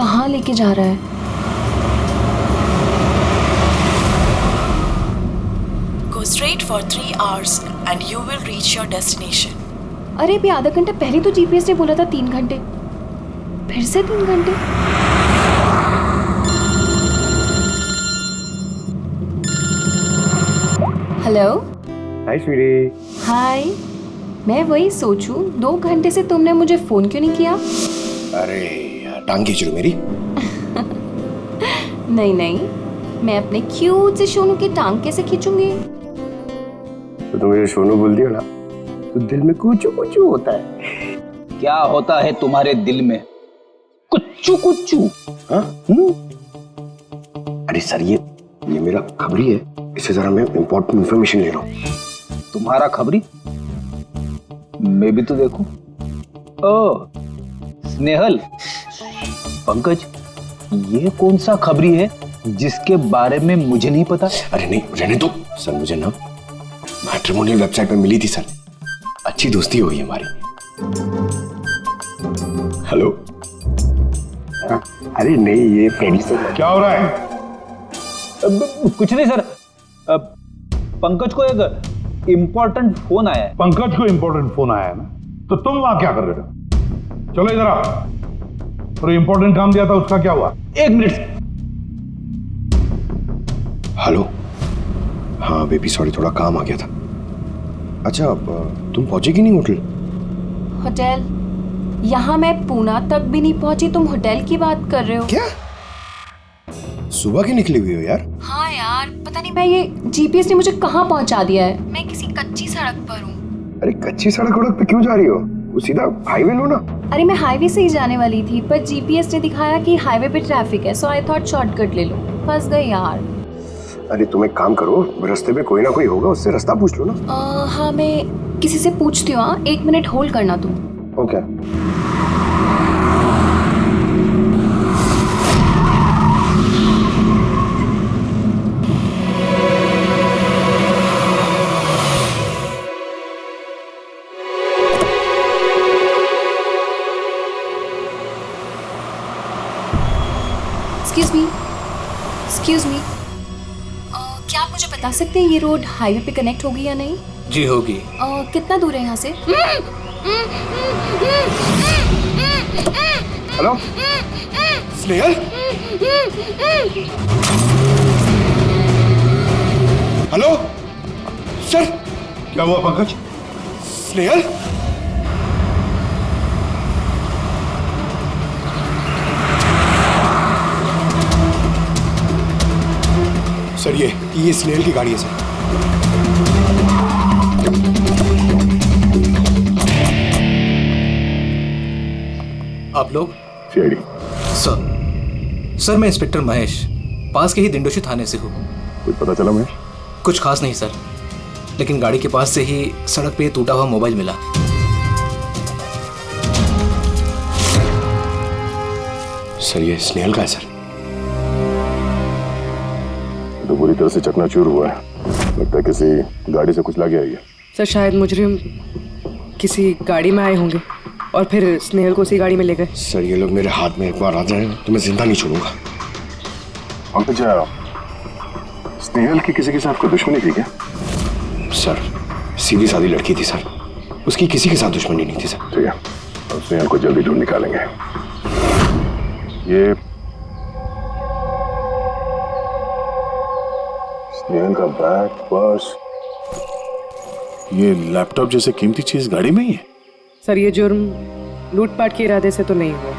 कहाँ लेके जा रहा है? Go straight for 3 hours and you will reach your destination. अरे अभी आधा घंटा पहले तो जीपीएस ने बोला था 3 घंटे, फिर से 3 घंटे। हेलो। हाय स्वीटी। हाय। मैं वही सोचूं 2 घंटे से तुमने मुझे फोन क्यों नहीं किया? अरे यार टांग खींच लो मेरी। नहीं, मैं अपने क्यूट से सोनू की टांग कैसे खींचूंगी? तो तुम मुझे सोनू बोल दियो ना तो दिल में कुचू कुचू होता है। क्या होता है तुम्हारे दिल में? कुच्चू कुच्चू। हाँ? अरे सर ये मेरा खबरी है, इससे जरा मैं इंपॉर्टेंट इंफॉर्मेशन ले रहा हूँ। तुम्हारा खबरी? मैं भी तो देखूं। ओ स्नेहल, पंकज, ये कौन सा खबरी है जिसके बारे में मुझे नहीं पता? अरे नहीं रहने दो सर, मुझे ना मैट्रिमोनियल वेबसाइट पे मिली थी सर, अच्छी दोस्ती हुई हमारी। हेलो। हाँ, अरे नहीं ये फ्रेंड सर। क्या हो रहा है? कुछ नहीं सर, पंकज को एक इम्पोर्टेंट फोन आया है। पंकज को इम्पोर्टेंट फोन आया है ना, तो तुम वहां क्या कर रहे थे? चलो इधर आओ। और इम्पोर्टेंट काम दिया था उसका क्या हुआ? 1 मिनट। हेलो। हाँ बेबी सॉरी, थोड़ा काम आ गया था। अच्छा तुम पहुंचे कि नहीं होटल? होटल? यहाँ मैं पूना तक भी नहीं पहुंची, तुम होटल की बात कर रहे हो? क्या सुबह की निकली हुई हो यार? हाँ यार, पता नहीं मैं ये जीपीएस ने मुझे कहाँ पहुंचा दिया है। मैं किसी कच्ची सड़क पर हूँ। अरे कच्ची सड़क पे क्यों जा रही हो? वो सीधा हाईवे लो ना। अरे मैं हाईवे से ही जाने वाली थी, पर जीपीएस ने दिखाया कि हाईवे पे ट्रैफिक है, सो आई थॉट शॉर्टकट ले लो। फंस गई यार। अरे तुम एक काम करो, रास्ते पे कोई ना कोई होगा, उससे रास्ता पूछ लो ना। हाँ मैं किसी से पूछती हूँ। 1 मिनट होल्ड करना तुम। ओके। एक्सक्यूज मी, क्या आप मुझे बता सकते हैं ये रोड हाईवे पे कनेक्ट होगी या नहीं? जी होगी। कितना दूर है यहाँ से? हेलो स्नेहल। Hello sir. क्या हुआ पंकज? स्नेहल। सर ये स्नेहल की गाड़ी है सर। आप लोग? सीआईडी। सर मैं इंस्पेक्टर महेश, पास के ही दिंडोशी थाने से हूँ। कुछ पता चला महेश? कुछ खास नहीं सर, लेकिन गाड़ी के पास से ही सड़क पे टूटा हुआ मोबाइल मिला। सर ये स्नेहल का है सर। तो पूरी तरह से चकनाचूर हुआ है, लगता है किसी गाड़ी से कुचला गया है। सर शायद मुजरिम किसी गाड़ी में आए होंगे और फिर स्नेहल को उसी गाड़ी में ले गए। सर ये लोग मेरे हाथ में एक बार आ जाए तो मैं जिंदा नहीं छोड़ूंगा। पंकज, स्नेहल की किसी के साथ कोई दुश्मनी थी क्या? सर सीधी सादी लड़की थी सर, उसकी किसी के साथ दुश्मनी नहीं थी सर। ठीक है, अब स्नेहल को जल्दी ढूंढ निकालेंगे। ये स्नेहल का बैग, पर्स, ये लैपटॉप जैसे कीमती चीज गाड़ी में ही है। सर ये जुर्म लूटपाट के इरादे से तो नहीं हुआ।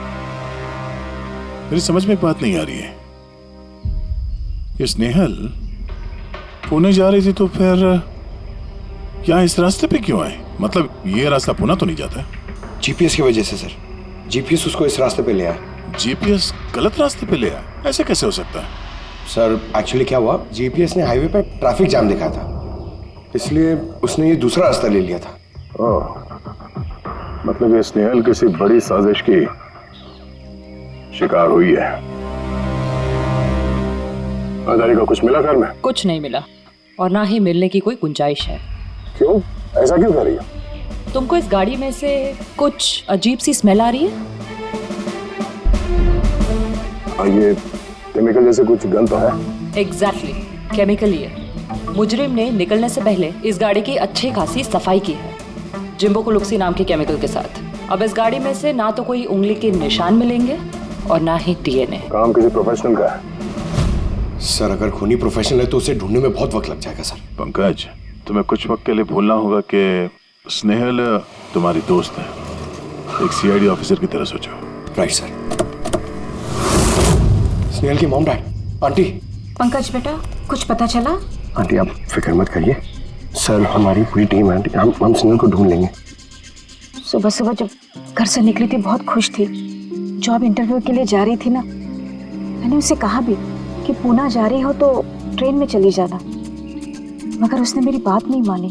मेरी समझ में एक बात नहीं आ रही है, ये स्नेहल पुणे जा रही थी तो फिर यहाँ इस रास्ते पे क्यों आए? मतलब ये रास्ता पुणे तो नहीं जाता? जीपीएस की वजह से सर, जीपीएस उसको इस रास्ते पे ले आया। जीपीएस गलत रास्ते पे ले आया, ऐसे कैसे हो सकता है? सर एक्चुअली क्या हुआ, जीपीएस ने हाईवे पे ट्रैफिक जाम दिखाया था, इसलिए उसने ये दूसरा रास्ता ले लिया था। ओह, मतलब ये स्नेहल किसी बड़ी साजिश की शिकार हुई है। आजारी का कुछ मिला घर में? कुछ नहीं मिला और ना ही मिलने की कोई गुंजाइश है। क्यों, ऐसा क्यों कर रही है? तुमको इस गाड़ी में से कुछ अजीब सी स्मेल आ रही है? और ये केमिकल जैसे कुछ गन तो है? एग्जैक्टली, केमिकल ही है। मुजरिम ने निकलने से पहले इस गाड़ी की अच्छी खासी सफाई की है, जिम्बो कुलुक्सी नाम के केमिकल के साथ। अब इस गाड़ी में से ना तो कोई उंगली के निशान मिलेंगे और ना ही डीएनए। काम किसी प्रोफेशनल का है सर। अगर खूनी प्रोफेशनल है तो उसे ढूंढने में बहुत वक्त लग जाएगा सर। पंकज, तुम्हें कुछ वक्त के लिए भूलना होगा कि स्नेहल तुम्हारी दोस्त है। एक सीआईडी ऑफिसर की तरह सोचो। Right sir. स्नेहल की मॉम डैड, आंटी। पंकज बेटा, कुछ पता चला? आंटी आप फिक्र मत करिए सर, हमारी पूरी टीम है आंटी, हम स्नेहल को ढूंढ लेंगे। सुबह सुबह जब घर से निकली थी बहुत खुश थी। जॉब इंटरव्यू के लिए जा रही थी ना, मैंने उसे कहा भी कि पूना जा रही हो तो ट्रेन में चली जाना, मगर उसने मेरी बात नहीं मानी।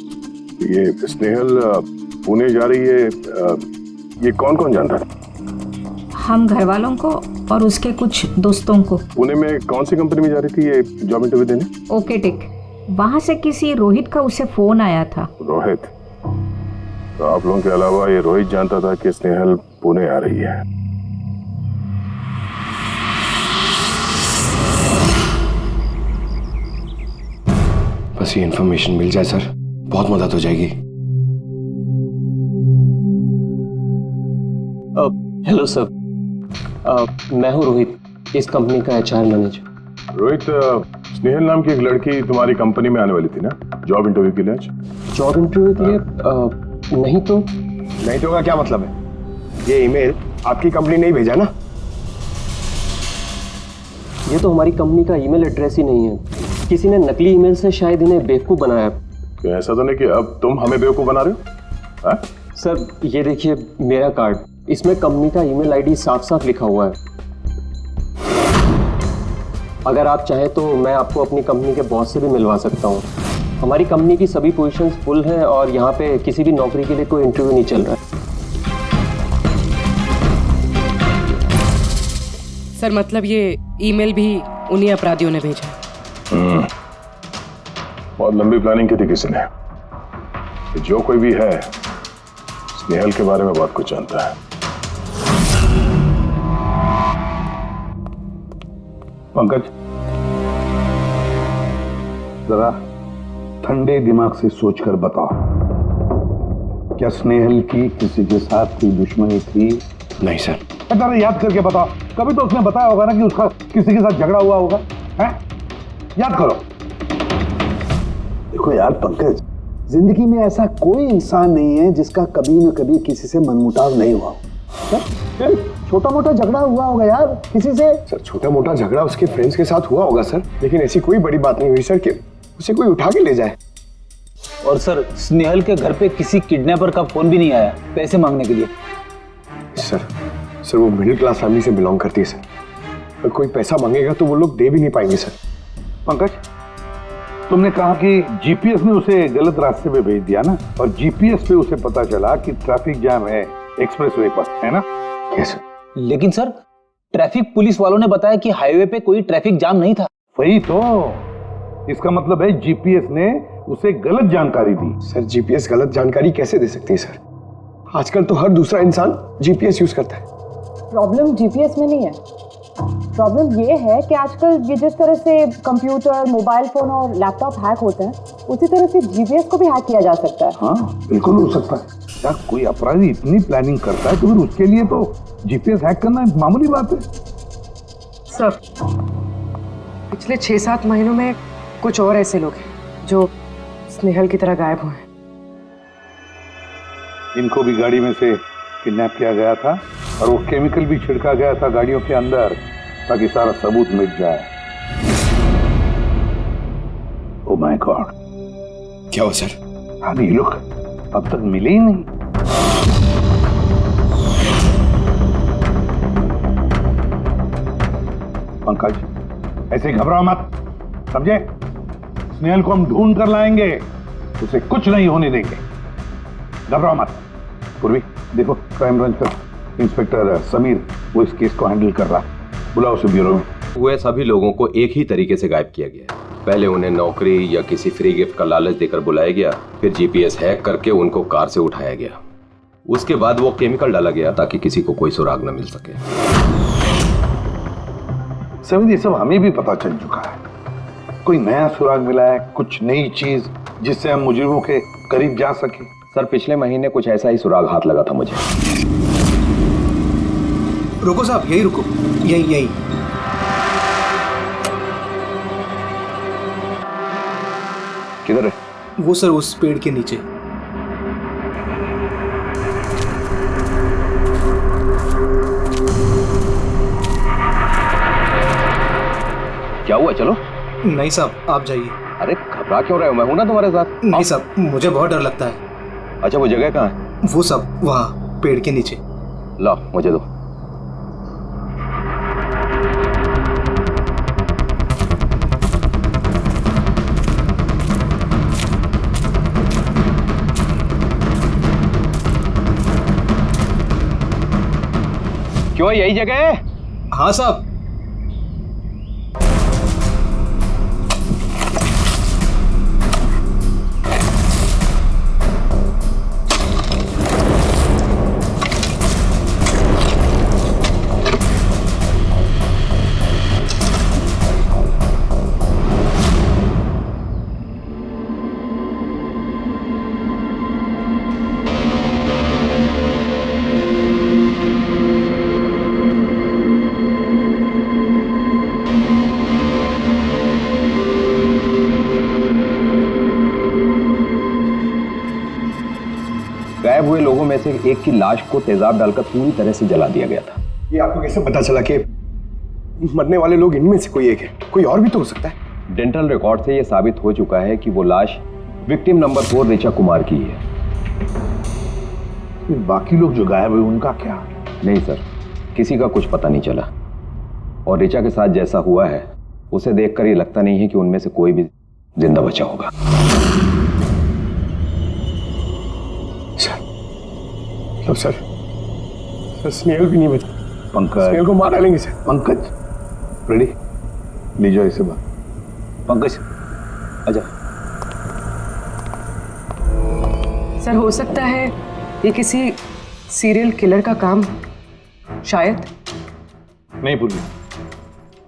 ये स्नेहल पुणे जा रही है, ये कौन कौन जानता है? हम घर वालों को और उसके कुछ दोस्तों को। पुणे में कौन सी कंपनी में जा रही थी ये जॉब इंटरव्यू देने? ओके टिक। वहां से किसी रोहित का उसे फोन आया था। रोहित? तो आप लोगों के अलावा ये रोहित जानता था कि स्नेहल पुणे आ रही है। बस ये इन्फॉर्मेशन मिल जाए सर, बहुत मदद हो जाएगी। हेलो सर, मैं हूँ रोहित, इस कंपनी का एचआर मैनेजर। रोहित, स्नेहल नाम की एक लड़की तुम्हारी कंपनी में आने वाली थी ना जॉब इंटरव्यू के लिए आज? जॉब इंटरव्यू के लिए? नहीं तो। नहीं तो का क्या मतलब है? ये ईमेल आपकी कंपनी ने ही भेजा ना? ये तो हमारी कंपनी का ईमेल एड्रेस ही नहीं है, किसी ने नकली ईमेल से शायद इन्हें बेवकूफ़ बनाया। क्या ऐसा तो नहीं कि अब तुम हमें बेवकूफ़ बना रहे हो? सर ये देखिए मेरा कार्ड, इसमें कंपनी का ईमेल आईडी साफ साफ लिखा हुआ है। अगर आप चाहें तो मैं आपको अपनी कंपनी के बॉस से भी मिलवा सकता हूँ। हमारी कंपनी की सभी पोजीशंस फुल हैं और यहाँ पे किसी भी नौकरी के लिए कोई इंटरव्यू नहीं चल रहा है। सर मतलब ये ईमेल भी उन्हीं अपराधियों ने भेजा है। बहुत लंबी प्लानिंग की थी किसी ने। जो कोई भी है स्नेहल के बारे में बहुत कुछ जानता है। पंकज, जरा ठंडे दिमाग से सोचकर बताओ, क्या स्नेहल की किसी के साथ कोई दुश्मनी थी? नहीं सर। जरा याद करके बताओ, कभी तो उसने बताया होगा ना कि उसका किसी के साथ झगड़ा हुआ होगा, हैं? याद करो। देखो यार पंकज, जिंदगी में ऐसा कोई इंसान नहीं है जिसका कभी न कभी किसी से मनमुटाव नहीं हुआ। छोटा मोटा झगड़ा हुआ होगा यार किसी से। सर छोटा मोटा झगड़ा उसके फ्रेंड्स के साथ हुआ होगा सर, लेकिन ऐसी कोई बड़ी बात नहीं हुई सर कि उसे कोई उठा के ले जाए। और सर स्नेहल के घर पे किसी किडनैपर का फोन भी नहीं आया पैसे मांगने के लिए। सर वो मिडिल क्लास फैमिली से बिलोंग करती है सर, अगर कोई पैसा मांगेगा तो वो लोग दे भी नहीं पाएंगे सर। पंकज, तुमने कहा कि जीपीएस ने उसे गलत रास्ते पे भेज दिया ना, और जीपीएस पे उसे पता चला कि ट्रैफिक जाम है एक्सप्रेसवे पर, है ना? यस। लेकिन सर ट्रैफिक पुलिस वालों ने बताया कि हाईवे पे कोई ट्रैफिक जाम नहीं था। वही तो, इसका मतलब है जीपीएस ने उसे गलत जानकारी दी। सर जीपीएस गलत जानकारी कैसे दे सकती है सर? आजकल तो हर दूसरा इंसान जीपीएस यूज करता है। प्रॉब्लम जीपीएस में नहीं है, प्रॉब्लम ये है कि आजकल ये जिस तरह से कंप्यूटर, मोबाइल फोन और लैपटॉप हैक होते हैं, उसी तरह से जीपीएस को भी हैक किया जा सकता है। हाँ बिल्कुल हो सकता है यार, कोई अपराधी इतनी प्लानिंग करता है तो फिर उसके लिए तो जीपीएस हैक करना एक मामूली बात है। सर पिछले 6-7 महीनों में कुछ और ऐसे लोग हैं जो स्नेहल की तरह गायब हुए हैं। इनको भी गाड़ी में से किडनैप किया गया था और वो केमिकल भी छिड़का गया था गाड़ियों के अंदर ताकि सारा सबूत मिट जाए। ओह माय गॉड, क्या हुआ सर? अभी ये लोग अब तक मिले ही नहीं। पंकज ऐसे घबराओ मत, समझे? स्नेहल को हम ढूंढ कर लाएंगे, उसे कुछ नहीं होने देंगे, घबराओ मत। पूर्वी देखो, क्राइम ब्रांच का इंस्पेक्टर समीर वो इस केस को हैंडल कर रहा, बुलाओ उसे ब्यूरो में। हुए सभी लोगों को एक ही तरीके से गायब किया गया। पहले उन्हें नौकरी या किसी फ्री गिफ्ट का लालच देकर बुलाया गया, फिर जीपीएस हैक करके उनको कार से उठाया गया। उसके बाद वो केमिकल डाला गया ताकि किसी को कोई सुराग न मिल सके। समीर, ये सब हमें भी पता चल चुका है। कोई नया सुराग मिला है, कुछ नई चीज जिससे हम मुजरिमों के करीब जा सके? सर पिछले महीने कुछ ऐसा ही सुराग हाथ लगा था मुझे। रुको साहब, यही रुको, यही। किधर है? वो सर उस पेड़ के नीचे। क्या हुआ? चलो। नहीं साहब, आप जाइए। अरे घबरा क्यों रहे हो? मैं हूं ना तुम्हारे साथ। नहीं साहब, मुझे बहुत डर लगता है। अच्छा वो जगह कहाँ है? वो साहब वहाँ पेड़ के नीचे। लो मुझे दो। क्यों यही जगह है? हाँ साहब। गायब हुए लोगों में से एक की लाश को तेजाब डालकर पूरी तरह से जला दिया गया था। ये आपको कैसे पता चला कि मरने वाले लोग इनमें से कोई एक है? कोई और भी तो हो सकता है। डेंटल रिकॉर्ड से यह साबित हो चुका है कि वो लाश विक्टिम नंबर 4 ऋचा कुमार की है। बाकी लोग जो गायब हुए उनका क्या? नहीं सर, किसी का कुछ पता नहीं चला। और ऋचा के साथ जैसा हुआ है उसे देखकर ये लगता नहीं है कि उनमें से कोई भी जिंदा बचा होगा। सर स्नेहल भी नहीं बचा। पंकज, स्नेहल को मार डालेंगे सर। पंकज रेडी, ले जाओ इसे बाहर। पंकज आजा। सर हो सकता है ये किसी सीरियल किलर का काम, शायद। नहीं पूर्वी,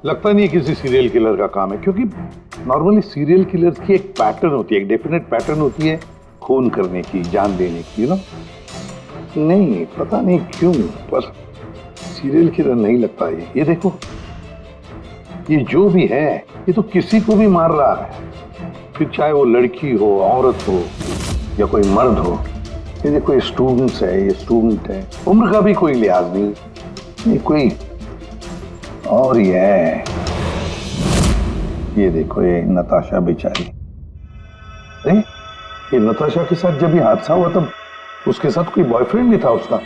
लगता नहीं है किसी सीरियल किलर का काम है, क्योंकि नॉर्मली सीरियल किलर्स की एक पैटर्न होती है, एक डेफिनेट पैटर्न होती है खून करने की, जान देने की, ना। नहीं पता नहीं क्यों, पर सीरियल किलर नहीं लगता ये देखो, ये जो भी है ये तो किसी को भी मार रहा है, फिर चाहे वो लड़की हो, औरत हो या कोई मर्द हो। ये देखो, ये स्टूडेंट्स है, ये स्टूडेंट है, उम्र का भी कोई लिहाज नहीं, ये कोई और ही है। ये देखो, ये नताशा बेचारी। अरे ये नताशा के साथ जब ये हादसा हुआ तब उसके साथ कोई बॉयफ्रेंड भी था उसका,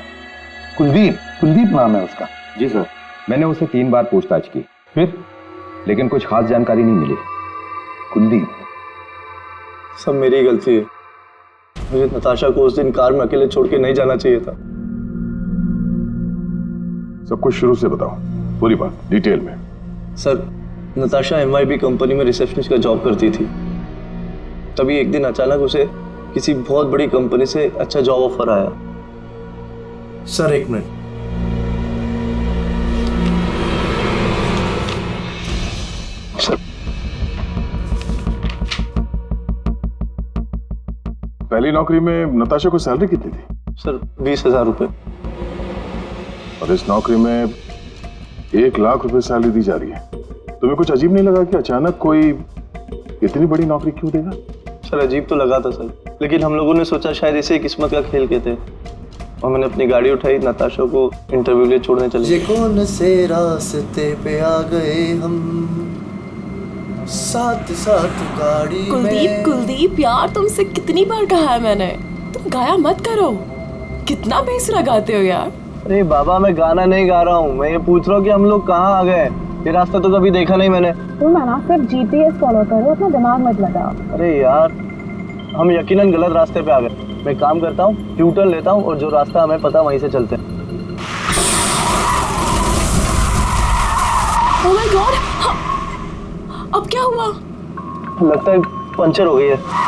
कुलदीप नाम है उसका। जी सर, मैंने उसे 3 बार पूछताछ की, फिर लेकिन कुछ खास जानकारी नहीं मिली। कुलदीप? सब मेरी गलती है, मुझे नताशा को उस दिन कार में अकेले छोड़ के नहीं जाना चाहिए था। सब कुछ शुरू से बताओ, पूरी बात डिटेल में। सर, नताशा MYB कंपनी में रिसेप्शनिस्ट का जॉब करती थी। तभी एक दिन अचानक उसे किसी बहुत बड़ी कंपनी से अच्छा जॉब ऑफर आया। सर एक मिनट। सर, पहली नौकरी में नताशा को सैलरी कितनी थी? सर 20,000 रुपए। और इस नौकरी में 1 लाख रुपए सैलरी दी जा रही है। तुम्हें कुछ अजीब नहीं लगा कि अचानक कोई इतनी बड़ी नौकरी क्यों देगा? सर अजीब तो लगा था सर, लेकिन हम लोगों ने सोचा शायद इसे किस्मत का खेल कहते हैं, और मैंने अपनी गाड़ी उठाई, नताशा को इंटरव्यू के लिए छोड़ने चले। ये कौन से रास्ते पे आ गए हम, साथ साथ गाड़ी में। कुलदीप यार, तुमसे कितनी बार कहा है मैंने, तुम गाया मत करो, कितना बेसुरा गाते हो यार। अरे बाबा, मैं गाना नहीं गा रहा हूँ, मैं ये पूछ रहा हूँ कि हम लोग कहाँ आ गए। ये रास्ता तो कभी देखा नहीं मैंने। तुम ना सिर्फ GPS फॉलो करो, अपना दिमाग मत लगाओ। अरे यार, हम यकीनन गलत रास्ते पे आ गए। मैं काम करता हूँ, ट्यूटर लेता हूँ और जो रास्ता हमें पता वहीं से चलते हैं। ओह माय गॉड, अब क्या हुआ? लगता है पंचर हो गई है।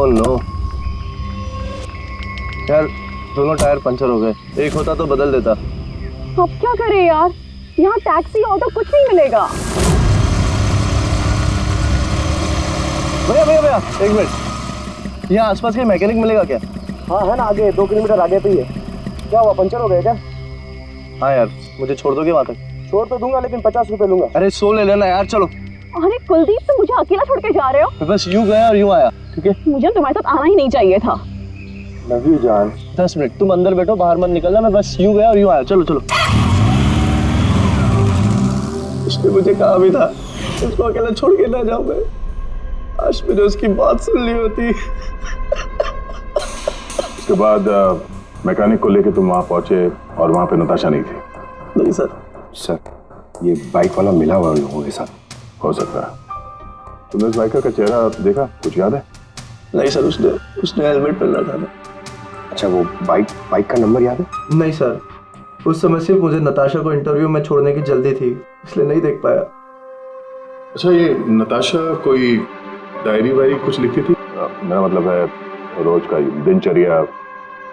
ओह नो यार, दोनों टायर पंचर हो गए। एक होता तो बदल देता। अब क्या करें यार, यहाँ टैक्सी ऑटो कुछ नहीं मिलेगा। भैया भैया भैया, एक मिनट, यहाँ आसपास के मैकेनिक मिलेगा क्या? हाँ है ना, आगे 2 किलोमीटर आगे पे ही है। क्या हुआ, पंचर हो गया क्या? हाँ यार, मुझे छोड़ दोगे वहाँ तक? छोड़ तो दूंगा, लेकिन 50 रुपए लूंगा। अरे 100 ले लेना यार, चलो। अरे कुलदीप, तुम मुझे अकेला छोड़ के जा रहे हो? मैं बस यूं गया और यूं आया, ठीक है? मुझे तुम्हारे साथ आना ही नहीं चाहिए था। लव यू जान। 10 मिनट तुम अंदर बैठो, बाहर मत निकलना। मैं बस यूं गया और यूं आया। चलो चलो। उसने मुझे कहा भी था उसको अकेला छोड़ के ना जाऊं मैं। आज मैंने उसकी बात सुन ली होती। उसके बाद मैकेनिक को लेके तुम वहां पहुंचे और वहां पे नताशा नहीं थी? नहीं सर। सर, ये बाइक वाला मिला हुआ लोगों के साथ। हो सकता है। तुमने उस बाइकर का चेहरा देखा, कुछ याद है? नहीं सर, उसने हेलमेट पहन रखा था। अच्छा, वो बाइक का नंबर याद है? नहीं सर, उस समय सिर्फ मुझे नताशा को इंटरव्यू में छोड़ने की जल्दी थी, इसलिए नहीं देख पाया। अच्छा, ये नताशा कोई डायरी वायरी कुछ लिखती थी? मेरा मतलब है रोज का दिनचर्या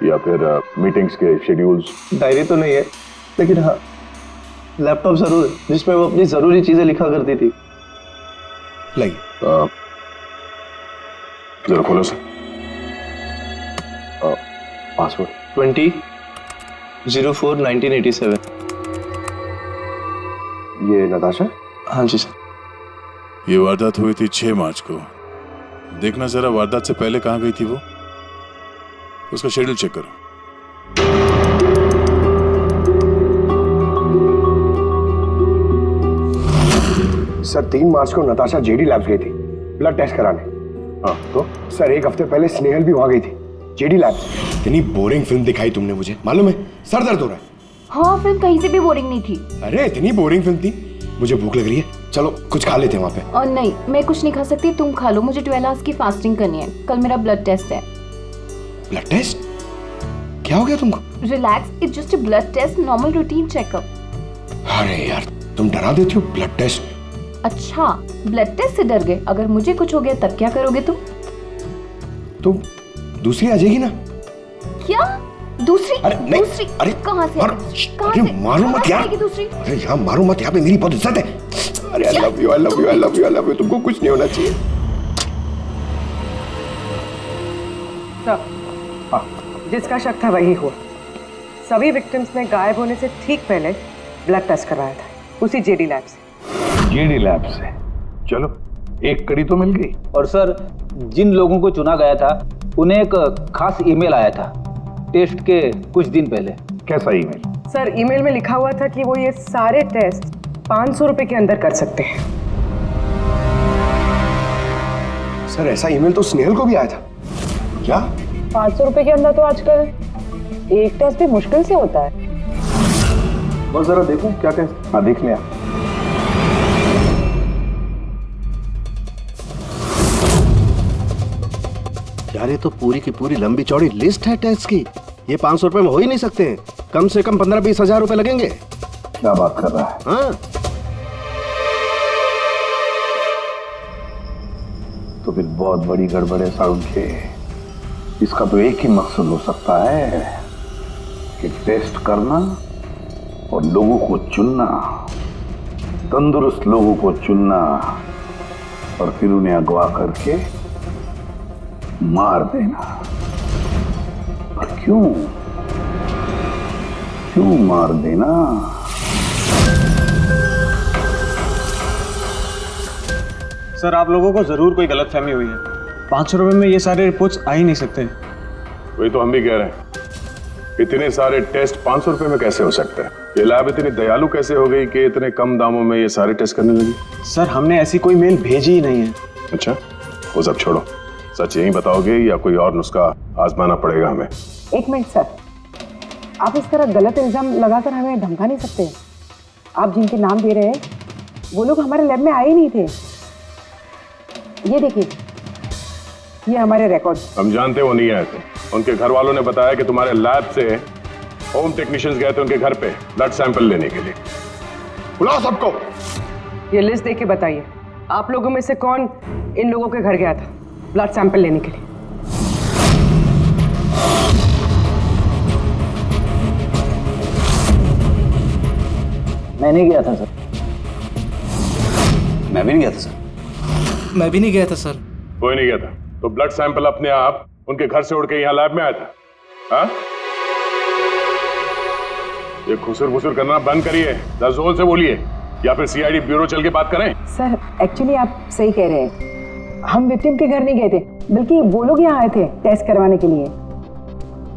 या फिर मीटिंग्स के शेड्यूल्स। डायरी तो नहीं है, लेकिन हाँ लैपटॉप जरूर है, जिसमें वो अपनी जरूरी चीजें लिखा करती थी। लाइए जरा खोलो सर। पासवर्ड 20/04/1987। ये नताशा? हाँ जी सर। ये वारदात हुई थी 6 मार्च को। देखना जरा वारदात से पहले कहाँ गई थी वो, उसका शेड्यूल चेक करो। सर, 3 मार्च को नताशा जेडी लैब्स गई थी ब्लड टेस्ट कराने। हाँ तो? सर, 1 हफ्ते पहले स्नेहल भी वहां गई थी जेडी लैब्स। इतनी बोरिंग फिल्म दिखाई तुमने मुझे, मालूम है? सर दर्द हो रहा है। हाँ, फिल्म कहीं से भी बोरिंग नहीं थी। अरे इतनी बोरिंग फिल्म थी। मुझे भूख लग रही है, चलो कुछ खा लेते हैं वहाँ पे। और नहीं, मैं कुछ नहीं खा सकती, तुम खा लो। मुझे 12 आवर्स की फास्टिंग करनी है, कल मेरा ब्लड टेस्ट है। Blood test? क्या हो गया तुमको? Relax, it's just a blood test, normal routine checkup. अरे यार, तुम डरा देती हो। Blood test? अच्छा, ब्लड टेस्ट से डर गए? अगर मुझे कुछ हो गया तब क्या करोगे तुम? तुम दूसरी आ जाएगी ना? क्या दूसरी? अरे नहीं, दूसरी? अरे कहाँ से? अरे मारो मत यार। दूसरी? अरे यहाँ मारो मत, यहाँ पे मेरी बहुत इज्जत है। अरे I love you, I love you, I love you, I love you. तुमको कुछ नहीं होना चाहिए। सब जिसका शक था वही हुआ। सभी विक्टिम्स ने गायब होने से ठीक पहले ब्लड टेस्ट करवाया था, उसी जेडी लैब से। जेडी लैब से? चलो, एक कड़ी तो मिल गई। और सर, जिन लोगों को चुना गया था उन्हें एक खास ईमेल आया था टेस्ट के कुछ दिन पहले। कैसा ईमेल? सर, ईमेल में लिखा हुआ था कि वो ये सारे टेस्ट 500 रुपए के अंदर कर सकते हैं। सर, ऐसा ईमेल तो स्नेहल को भी आया था। क्या 500 रुपए के अंदर तो आजकल एक टेस्ट भी मुश्किल से होता है। बस जरा देखो क्या टेस्ट। हाँ, देख लिया। यार, ये तो पूरी की पूरी लंबी चौड़ी लिस्ट है टेस्ट की। ये 500 रुपए में हो ही नहीं सकते हैं। कम से कम 15-20 हजार रुपए लगेंगे। क्या बात कर रहा है? हाँ, तो फिर बहुत बड़ी गड़बड़ है साउंड के। इसका तो एक ही मकसद हो सकता है कि टेस्ट करना और लोगों को चुनना, तंदुरुस्त लोगों को चुनना और फिर उन्हें अगवा करके मार देना। पर क्यों मार देना? सर, आप लोगों को जरूर कोई गलतफहमी हुई है। 500 रुपए में ये सारे रिपोर्ट्स आ ही नहीं सकते। वही तो हम भी कह रहे हैं, इतने सारे टेस्ट 500 रुपए में कैसे हो सकते हैं? ये लैब इतनी दयालु कैसे हो गई कि इतने कम दामों में ये सारे टेस्ट करने लगी? सर, हमने ऐसी कोई मेल भेजी ही नहीं है। अच्छा, वो सब छोड़ो, सच यही बताओगे या कोई और नुस्खा आजमाना पड़ेगा हमें? एक मिनट सर, आप इस तरह गलत इल्जाम लगाकर हमें धमका नहीं सकते। आप जिनके नाम दे रहे हैं वो लोग हमारे लैब में आए ही नहीं थे। ये देखिए, ये हमारे रिकॉर्ड। हम जानते वो नहीं आए थे। उनके घर वालों ने बताया कि तुम्हारे लैब से होम टेक्नीशियंस गए थे उनके घर पे ब्लड सैंपल लेने के लिए। बुलाओ सबको। ये लिस्ट देख के बताइए, आप लोगों में से कौन इन लोगों के घर गया था ब्लड सैंपल लेने के लिए? मैं नहीं गया था सर। मैं भी नहीं गया था सर। मैं भी नहीं गया था सर। कोई नहीं गया था तो ब्लड सैंपल अपने आप उनके घर से उड़ के यहाँ लैब में आया था? हाँ? ये खुसुर करना बंद करिए, जोर से बोलिए, या फिर सीआईडी ब्यूरो चल के बात करें। सर एक्चुअली आप सही कह रहे हैं, हम विक्टिम के घर नहीं गए थे, बल्कि वो लोग यहाँ आए थे टेस्ट करवाने के लिए।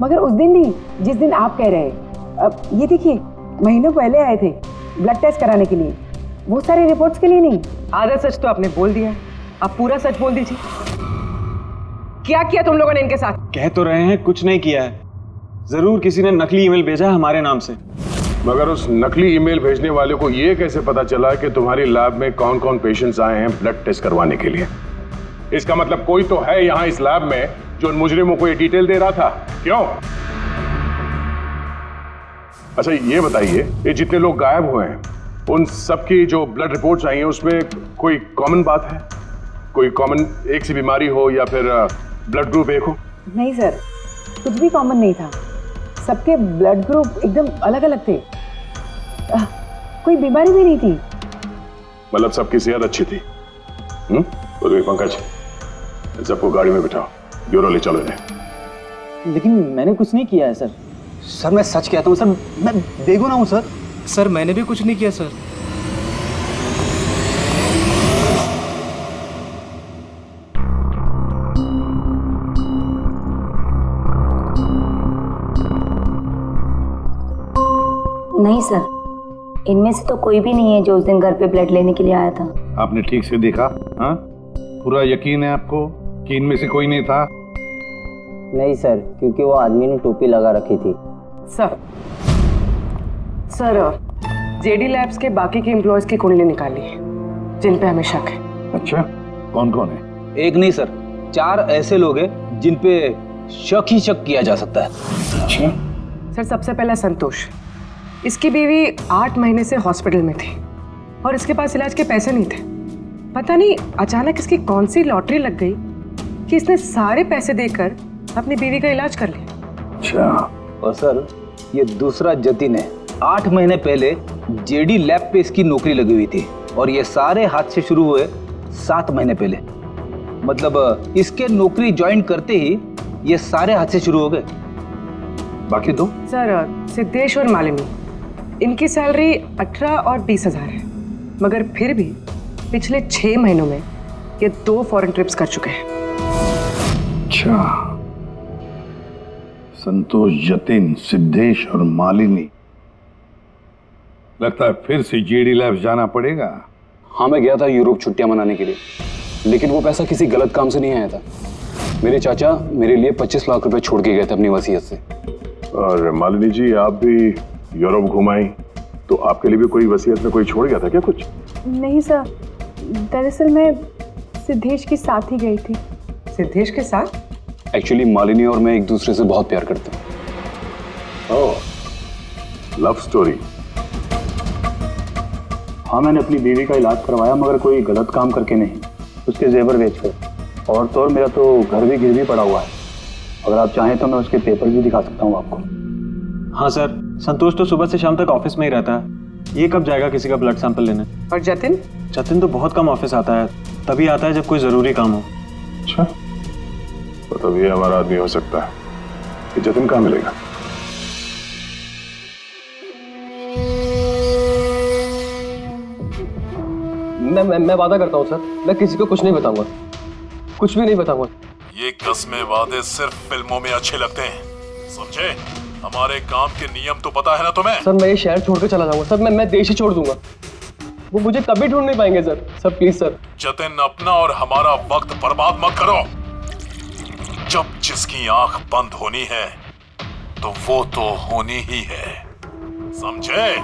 मगर उस दिन नहीं जिस दिन आप कह रहे हैं। अब ये देखिए, महीनों पहले आए थे ब्लड टेस्ट कराने के लिए, वो सारे रिपोर्ट्स के लिए नहीं। आधा सच तो आपने बोल दिया, अब पूरा सच बोल दीजिए। क्या किया तुम लोगों ने इनके साथ? कह तो रहे हैं कुछ नहीं किया है, जरूर किसी ने नकली ईमेल भेजा है हमारे नाम से। मगर उस नकली ईमेल भेजने वाले को ये कैसे पता चला कि तुम्हारी लैब में कौन कौन पेशेंट्स आए हैं ब्लड टेस्ट करवाने के लिए? इसका मतलब कोई तो है यहाँ इस लैब में जो उन मुजरिमों को ये डिटेल दे रहा था, क्यों? अच्छा ये बताइए, ये जितने लोग गायब हुए हैं उन सबकी जो ब्लड रिपोर्ट्स आई हैं उसमें कोई कॉमन बात है? कोई कॉमन एक सी बीमारी हो या फिर ब्लड ग्रुप एक हो? नहीं सर, कुछ भी कॉमन नहीं था, सबके ब्लड ग्रुप एकदम अलग अलग थे। कोई बीमारी भी नहीं थी। मतलब सबकी सेहत अच्छी थी? तो पंकज, सबको गाड़ी में बिठाओ, ब्यूरो ले चलो इन्हें। लेकिन मैंने कुछ नहीं किया है सर। सर मैं सच कहता हूँ सर, मैं बेगुनाह हूँ सर। सर मैंने भी कुछ नहीं किया सर। नहीं सर, इनमें से तो कोई भी नहीं है जो उस दिन घर पे ब्लड लेने के लिए आया था। आपने ठीक से देखा? हाँ, पूरा यकीन है आपको कि इनमें से कोई नहीं था? नहीं सर, क्योंकि वो आदमी ने टोपी लगा रखी थी। सर जेडी लैब्स के बाकी के एम्प्लॉयज की कुंडली निकाली है जिन पे हमें शक है। अच्छा, कौन कौन है? एक नहीं सर, 4 ऐसे लोग हैं जिन पे शक ही शक किया जा सकता है। अच्छा सर, सबसे पहला संतोष, इसकी बीवी 8 महीने से हॉस्पिटल में थी और इसके पास इलाज के पैसे नहीं थे। पता नहीं अचानक इसकी कौन सी लॉटरी लग गई कि इसने सारे पैसे देकर अपनी बीवी का इलाज कर लिया। अच्छा। और सर ये दूसरा जतिन है, 8 महीने पहले जेडी लैब पे इसकी नौकरी लगी हुई थी और ये सारे हादसे शुरू हुए 7 महीने पहले। मतलब इसके नौकरी ज्वाइन करते ही ये सारे हादसे शुरू हो गए। बाकी 2? सर सिद्धेश और मालिनी, इनकी सैलरी 18 और 20 हजार है, मगर फिर भी पिछले 6 महीनों में ये 2 फॉरेन ट्रिप्स कर चुके हैं। अच्छा, संतोष, जतिन, सिद्धेश और मालिनी, लगता है फिर से जेडी लैब्स जाना पड़ेगा। हाँ, मैं गया था यूरोप छुट्टियां मनाने के लिए, लेकिन वो पैसा किसी गलत काम से नहीं आया था। मेरे चाचा मेरे लिए 25 लाख रुपए छोड़ के गए थे अपनी वसीयत से। और मालिनी जी, आप भी यूरोप घुमाई, तो आपके लिए भी कोई वसीयत में कोई छोड़ गया था क्या कुछ? नहीं सर, दरअसल मैं सिद्धेश के साथ ही गई थी। सिद्धेश के साथ? एक्चुअली मालिनी और मैं एक दूसरे से बहुत प्यार करते हैं। ओह, लव स्टोरी। हाँ, मैंने अपनी बीवी का इलाज करवाया, मगर कोई गलत काम करके नहीं, उसके जेवर बेचकर। और तो और मेरा तो घर भी गिरवी पड़ा हुआ है, अगर आप चाहें तो मैं उसके पेपर भी दिखा सकता हूँ आपको। हाँ सर, संतोष तो सुबह से शाम तक ऑफिस में ही रहता है, ये कब जाएगा किसी का ब्लड सैंपल लेने? और जतिन? जतिन तो बहुत कम ऑफिस आता है, तभी आता है जब कोई जरूरी काम हो। अच्छा, तो तब ये हमारा आदमी हो सकता है। ये जतिन कहाँ मिलेगा? मैं वादा करता हूँ सर, मैं किसी को कुछ नहीं बताऊंगा, कुछ भी नहीं बताऊंगा। ये कस्में वादे सिर्फ फिल्मों में अच्छे लगते हैं, समझे? हमारे काम के नियम तो पता है ना तुम्हें? सर मैं ये शहर छोड़ के चला जाऊंगा सर, मैं देश ही छोड़ दूंगा, वो मुझे कभी ढूंढ नहीं पाएंगे सर प्लीज सर। जतिन, अपना और हमारा वक्त बर्बाद मत करो। जब जिसकी आंख बंद होनी है तो वो तो होनी ही है, समझे?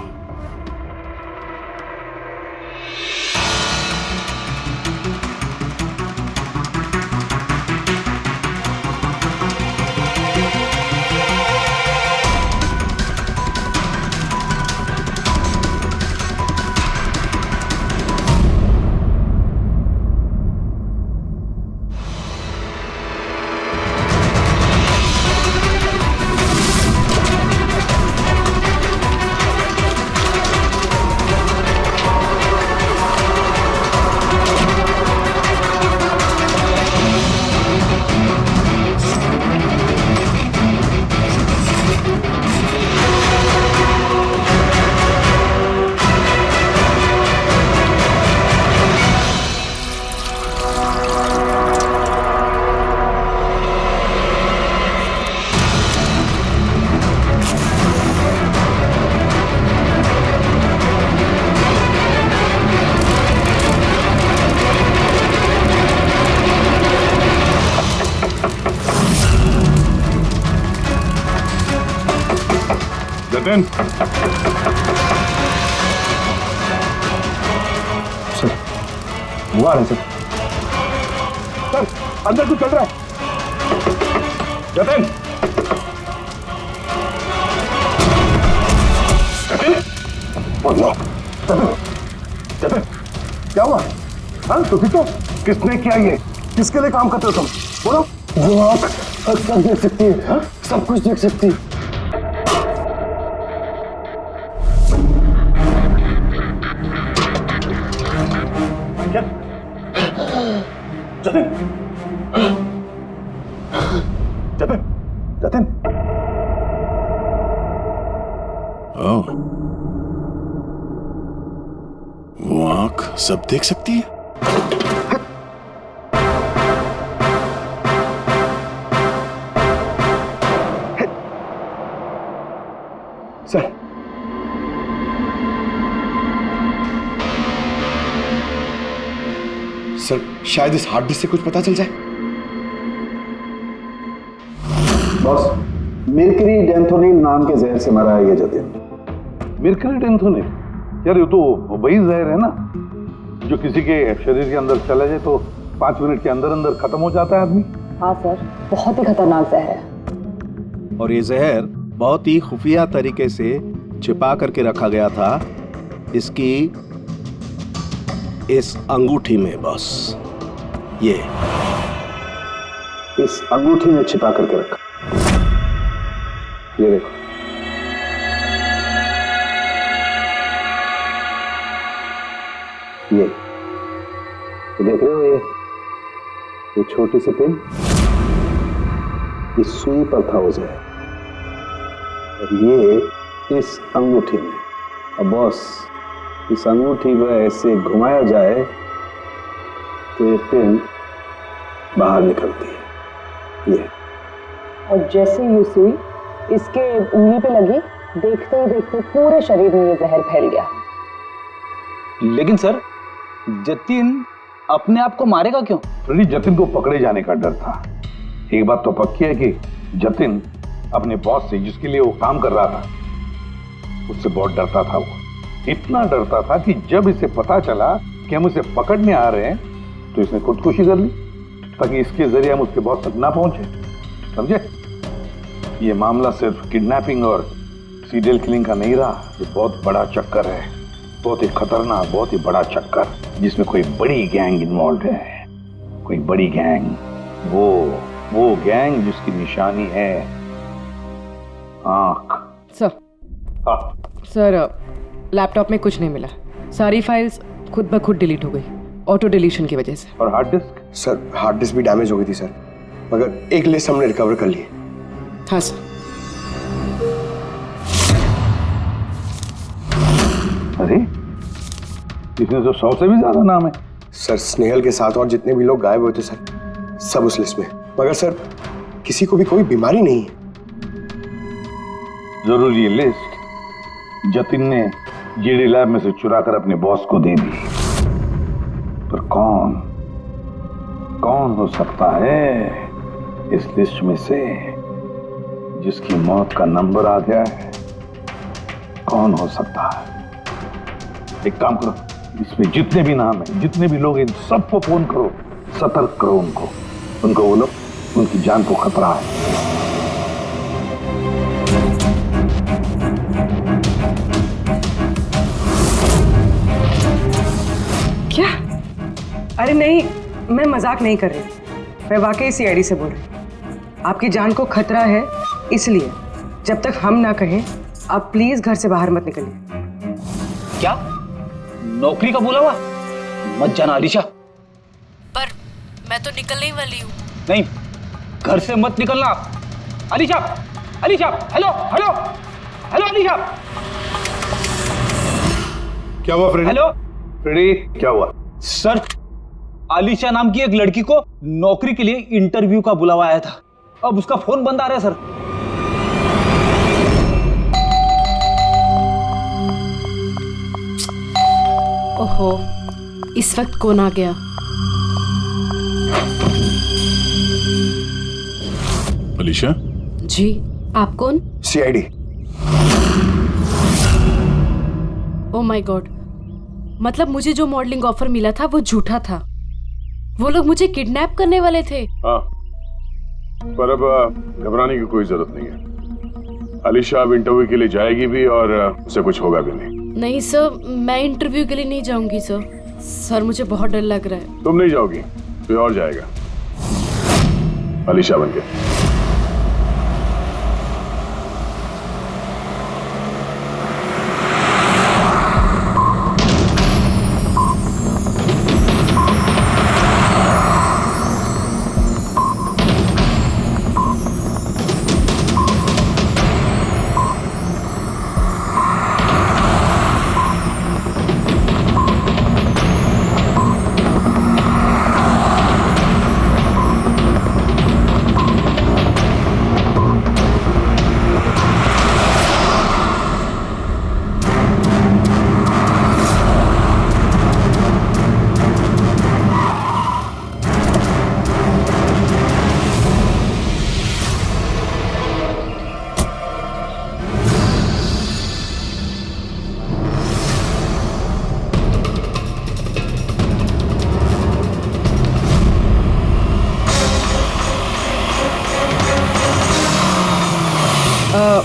जतिन, सर वो आ रहे सर। सर अंदर कुछ चल रहा है। जतिन, जतिन, जतिन, क्या हुआ? हाँ तो ठीक हो? किसने किया ये? किसके लिए काम करते हो तुम? बोलो। वो आँख सब देख सकती है, हाँ? सब कुछ देख सकती है। जतिन, जतिन, जतिन। ओह, वो आंख सब देख सकती है। सर सर शायद इस हार्ड डिस्क से कुछ पता चल जाए। बॉस, मिर्करी डेंथोनिल नाम के जहर से मरा है ये जतिन। मिर्करी डेंथोनिल? यार ये तो वही जहर है ना जो किसी के शरीर के अंदर चला जाए तो 5 मिनट के अंदर अंदर खत्म हो जाता है आदमी। हाँ सर, बहुत ही खतरनाक जहर है। और ये जहर बहुत ही खुफिया तरीके से छिपा करके रखा गया था इसकी इस अंगूठी में। बॉस, ये इस अंगूठी में छिपा करके रखा। ये देखो, ये देख रहे हो? ये छोटी सी पिन, इस सुई पर था उसे, और ये इस अंगूठी में। अब बॉस, इस अंगूठी को ऐसे घुमाया जाए तो ये पिन बाहर निकलती है। ये और जैसे ये सुई इसके उंगली पे लगी, देखते ही देखते पूरे शरीर में ये जहर फैल गया। लेकिन सर, जतिन अपने आप को मारेगा क्यों? फ्रेडी, जतिन को पकड़े जाने का डर था। एक बात तो पक्की है कि जतिन अपने बॉस से, जिसके लिए वो काम कर रहा था, उससे बहुत डरता था। वो इतना डरता था कि जब इसे पता चला कि हम उसे पकड़ने आ रहे हैं तो इसने खुदकुशी कर ली ताकि इसके जरिए हम उसके बॉस तक ना पहुंचे। समझे? ये मामला सिर्फ किडनैपिंग और सीरियल किलिंग का नहीं रहा, ये बहुत बड़ा चक्कर है, बहुत ही खतरनाक, बहुत ही बड़ा चक्कर, जिसमें कोई बड़ी गैंग इन्वॉल्व है। कोई बड़ी गैंग, वो गैंग जिसकी निशानी है आंख। सर, सर लैपटॉप में कुछ नहीं मिला। सारी फाइल्स खुद ब खुद डिलीट हो गई, ऑटो डिलीशन की वजह से। और hard disk? Sir hard disk भी डैमेज हो गई थी सर, मगर एक लिस्ट हमने रिकवर कर ली है। हाँ सर। अरे, इसमें तो 100 से भी ज्यादा नाम है। सर स्नेहल के साथ और जितने भी लोग गायब हुए थे सर, सब उस लिस्ट में। मगर सर किसी को भी कोई बीमारी नहीं है। जरूर ये लिस्ट जतिन ने जीडी लैब में से चुरा कर अपने बॉस को दे दी। पर कौन हो सकता है इस लिस्ट में से जिसकी मौत का नंबर आ गया है? कौन हो सकता है? एक काम करो, इसमें जितने भी नाम है, जितने भी लोग हैं, सबको फोन करो, सतर्क करो उनको बोलो उनकी जान को खतरा है। क्या? अरे नहीं, मैं मजाक नहीं कर रही, मैं वाकई सीआईडी से बोल रही। आपकी जान को खतरा है, इसलिए जब तक हम ना कहें आप प्लीज घर से बाहर मत निकलिए। क्या नौकरी का बोला हुआ? मत जाना अलीशा। पर मैं तो निकलने ही वाली हूँ। नहीं, घर से मत निकलना। Alisha, Alisha, hello hello hello Alisha. क्या हुआ फ्रेडी? हेलो फ्रेडी, क्या हुआ? सर, आलिशा नाम की एक लड़की को नौकरी के लिए इंटरव्यू का बुलावा आया था। अब उसका फोन बंद आ रहा है सर। ओहो, इस वक्त कौन आ गया? अलीशा? जी, आप कौन? सीआईडी। ओह माय गॉड, मतलब मुझे जो मॉडलिंग ऑफर मिला था वो झूठा था। वो लोग मुझे किडनैप करने वाले थे। हाँ, पर अब घबराने की कोई जरूरत नहीं है। अलीशा अब इंटरव्यू के लिए जाएगी भी और उसे कुछ होगा भी नहीं। नहीं सर, मैं इंटरव्यू के लिए नहीं जाऊंगी सर। सर मुझे बहुत डर लग रहा है। तुम नहीं जाओगी, कोई और जाएगा अलीशा बनके।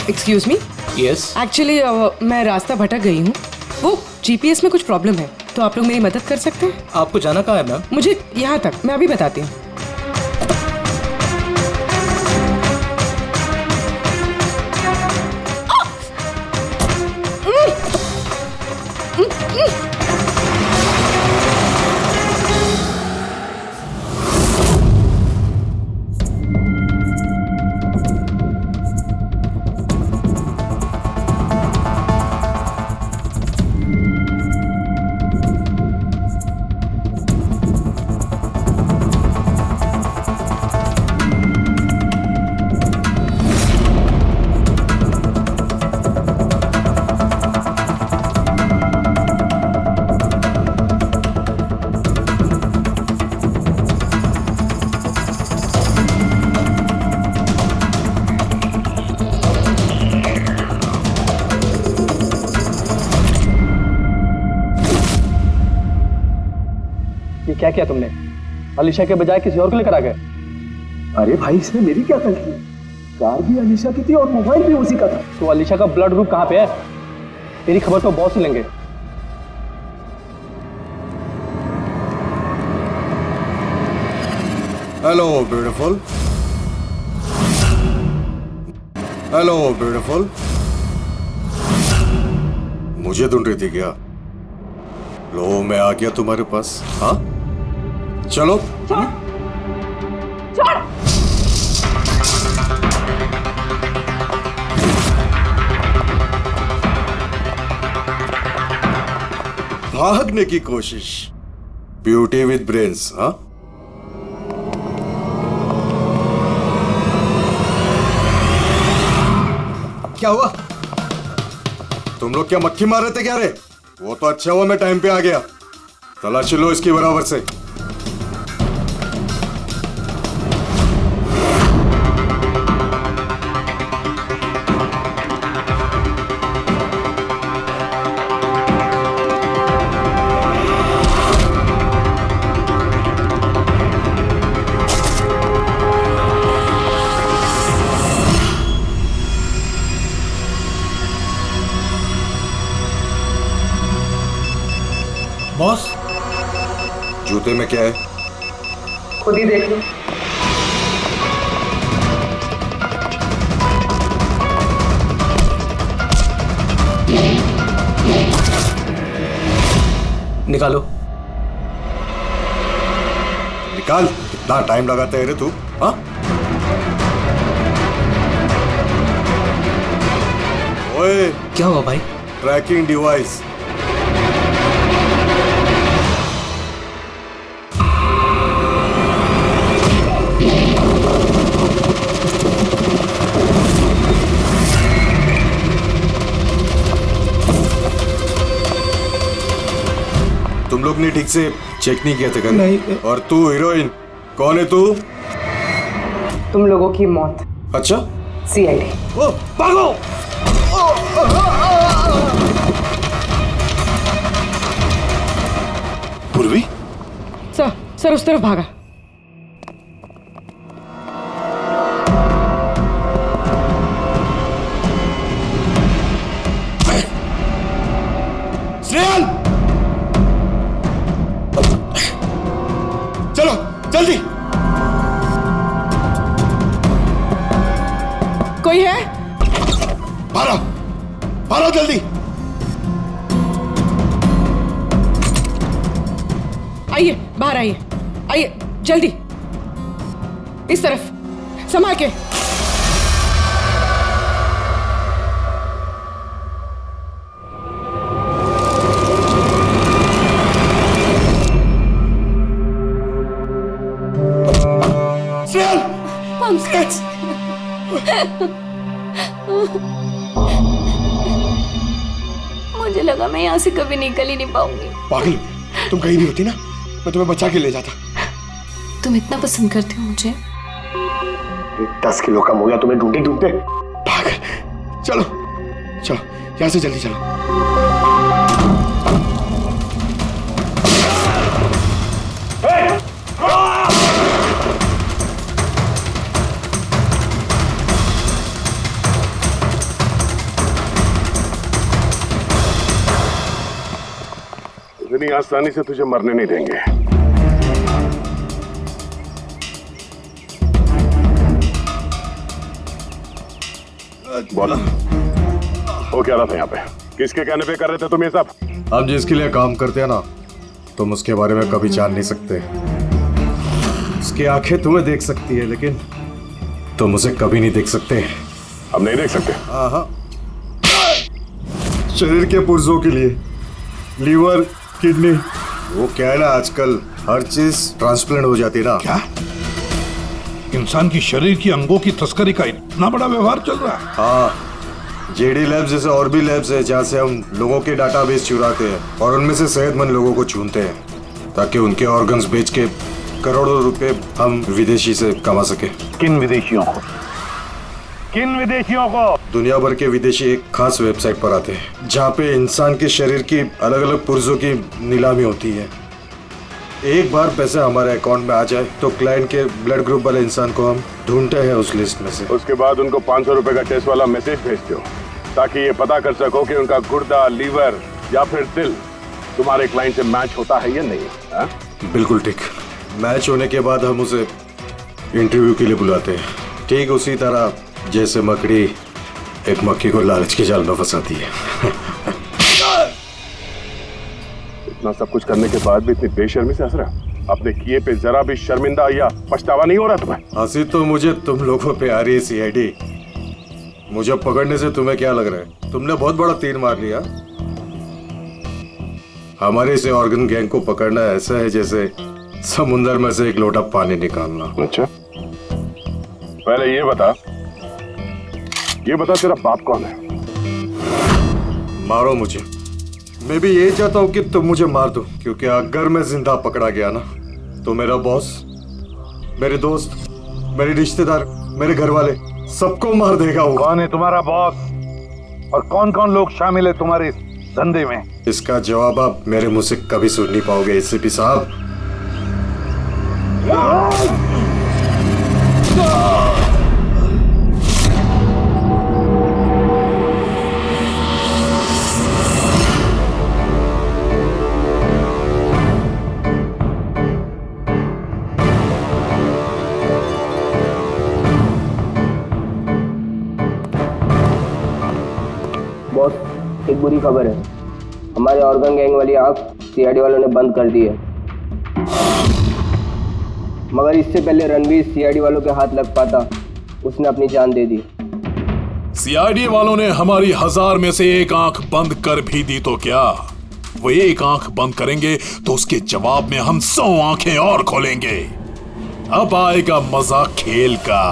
Excuse me. यस। एक्चुअली मैं रास्ता भटक गई हूँ। वो जीपीएस में कुछ प्रॉब्लम है, तो आप लोग मेरी मदद कर सकते हैं? आपको जाना कहाँ है मैम? मुझे यहाँ तक, मैं अभी बताती हूँ। क्या किया तुमने? अलीशा के बजाय किसी और को लेकर आ गए? अरे भाई, इसमें मेरी क्या गलती? कार भी अलीशा की थी और मोबाइल भी उसी का था। तो अलीशा का ब्लड ग्रुप कहाँ पे है? तेरी खबर तो बॉस ही लेंगे। Hello beautiful. Hello beautiful. मुझे ढूंढ रही थी क्या? लो, मैं आ गया तुम्हारे पास। हाँ, चलो। भागने की कोशिश। Beauty with brains. हाँ, क्या हुआ? तुम लोग क्या मक्खी मार रहे थे क्या? रे, वो तो अच्छा हुआ मैं टाइम पे आ गया। तलाशी लो इसकी बराबर से। बॉस, जूते में क्या है? खुद ही देख लो। निकालो। निकाल। कितना टाइम लगाता है रे तू? हाँ, ओए, क्या हुआ भाई? Tracking device. तुम लोग ने ठीक से चेक नहीं किया था क्या? नहीं। और तू हीरोइन, कौन है तू? तुम लोगों की मौत। अच्छा, सीआईडी। ओ, भागो! पूर्वी? सर उस तरफ भागा। स्नेहल, चलो जल्दी। कोई है? भारो जल्दी। आइए, बाहर आइए, आइए जल्दी, इस तरफ, संभाल के। मुझे लगा मैं यहाँ से कभी निकल ही नहीं पाऊंगी। पागल, तुम कहीं भी होती ना, मैं तुम्हें बचा के ले जाता। तुम इतना पसंद करते हो मुझे? 10 किलो कम हो गया तुम्हें ढूंढते ढूंढते। पागल, चलो चलो यहाँ से जल्दी चलो। इतनी आसानी से तुझे मरने नहीं देंगे। बोला, वो क्या रहा था यहाँ पे? किसके कहने पे कर रहे थे तुम ये सब? हम जिसके लिए काम करते हैं ना, तुम उसके बारे में कभी जान नहीं सकते। उसकी आंखें तुम्हें देख सकती है, लेकिन तुम उसे कभी नहीं देख सकते। हम नहीं देख सकते? हाँ, शरीर के पुर्जों के लिए लीवर, किडनी, वो क्या है ना, आजकल हर चीज ट्रांसप्लांट हो जाती है ना। क्या इंसान की शरीर की अंगों की तस्करी का इतना बड़ा व्यवहार चल रहा है? हाँ, जेडी लैब्स जैसे और भी लैब्स है जहाँ से हम लोगों के डाटाबेस चुराते हैं और उनमें से सेहतमंद लोगों को चुनते हैं ताकि उनके ऑर्गन्स बेच के करोड़ों रुपए हम विदेशी से कमा सके। किन विदेशियों को? किन विदेशियों को? दुनिया भर के विदेशी एक खास वेबसाइट पर आते हैं जहाँ पे इंसान के शरीर की अलग अलग पुर्जों की नीलामी होती है। एक बार पैसे हमारे अकाउंट में आ जाए तो क्लाइंट के ब्लड ग्रुप वाले इंसान को हम ढूंढते हैं उस लिस्ट में से। उसके बाद उनको 500 रुपए का टेस्ट वाला मैसेज भेजते हो ताकि ये पता कर सको कि उनका गुर्दा, लीवर या फिर दिल तुम्हारे क्लाइंट से मैच होता है या नहीं। हा? बिल्कुल ठीक। मैच होने के बाद हम उसे इंटरव्यू के लिए बुलाते हैं, ठीक उसी तरह जैसे मकड़ी एक मक्खी को लालच के जाल में फंसाती है। इतना सब कुछ करने के बाद भी इतनी बेशर्मी से हंस रहा? अपने किए पे जरा भी शर्मिंदा या पछतावा नहीं हो रहा तुम्हें? हंसी तो मुझे तुम लोगों पे आ रही है सीआईडी। मुझे पकड़ने से तुम्हें क्या लग रहा है? तुमने बहुत बड़ा तीर मार लिया। हमारे से ऑर्गन गैंग को पकड़ना ऐसा है जैसे समुंदर में से एक लोटा पानी निकालना। अच्छा, पहले ये बता तेरा बाप कौन है? मारो मुझे। मैं भी यही चाहता हूँ कि तुम मुझे मार दो, क्योंकि अगर मैं जिंदा पकड़ा गया ना तो मेरा बॉस, मेरे दोस्त, मेरे रिश्तेदार, मेरे घर वाले सबको मार देगा वो। कौन है तुम्हारा बॉस और कौन कौन लोग शामिल है तुम्हारे इस धंधे में? इसका जवाब आप मेरे मुंह से कभी सुन नहीं पाओगे एसीपी साहब। बॉस, एक बुरी खबर है। हमारे ऑर्गन गैंग वाली आंख सीआईडी वालों ने बंद कर दी है, मगर इससे पहले रणवीर सीआईडी वालों के हाथ लग पाता, उसने अपनी जान दे दी। सीआईडी वालों ने हमारी 1000 में से एक आंख बंद कर भी दी तो क्या? वो एक आंख बंद करेंगे तो उसके जवाब में हम 100 आंखें और खोलेंगे। अब आएगा मजा खेल का।